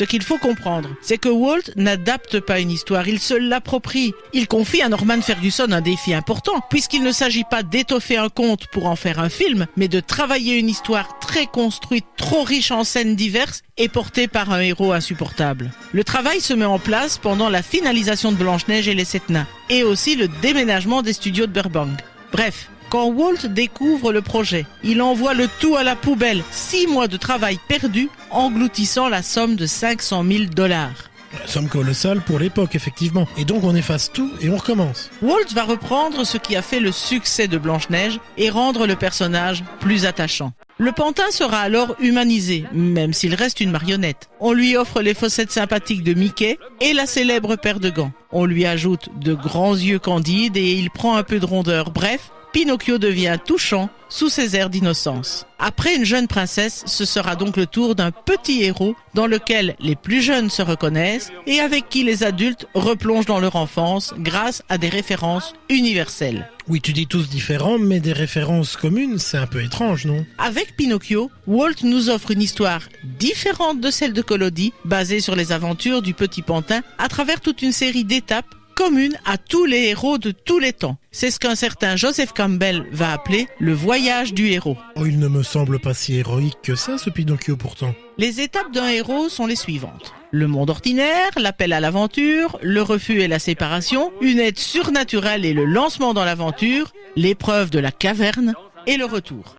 Ce qu'il faut comprendre, c'est que Walt n'adapte pas une histoire, il se l'approprie. Il confie à Norman Ferguson un défi important, puisqu'il ne s'agit pas d'étoffer un conte pour en faire un film, mais de travailler une histoire très construite, trop riche en scènes diverses et portée par un héros insupportable. Le travail se met en place pendant la finalisation de Blanche-Neige et les 7 nains, et aussi le déménagement des studios de Burbank. Bref, quand Walt découvre le projet, il envoie le tout à la poubelle. 6 mois de travail perdu, engloutissant la somme de $500 000. Somme colossale pour l'époque, effectivement. Et donc on efface tout et on recommence. Walt va reprendre ce qui a fait le succès de Blanche-Neige et rendre le personnage plus attachant. Le pantin sera alors humanisé, même s'il reste une marionnette. On lui offre les fossettes sympathiques de Mickey et la célèbre paire de gants. On lui ajoute de grands yeux candides et il prend un peu de rondeur. Bref, Pinocchio devient touchant sous ses airs d'innocence. Après une jeune princesse, ce sera donc le tour d'un petit héros dans lequel les plus jeunes se reconnaissent et avec qui les adultes replongent dans leur enfance grâce à des références universelles. Oui, tu dis tous différents, mais des références communes, c'est un peu étrange, non? Avec Pinocchio, Walt nous offre une histoire différente de celle de Collodi, basée sur les aventures du petit pantin à travers toute une série d'étapes commune à tous les héros de tous les temps. C'est ce qu'un certain Joseph Campbell va appeler le voyage du héros. Oh, il ne me semble pas si héroïque que ça, ce Pinocchio, pourtant. Les étapes d'un héros sont les suivantes. Le monde ordinaire, l'appel à l'aventure, le refus et la séparation, une aide surnaturelle et le lancement dans l'aventure, l'épreuve de la caverne et le retour.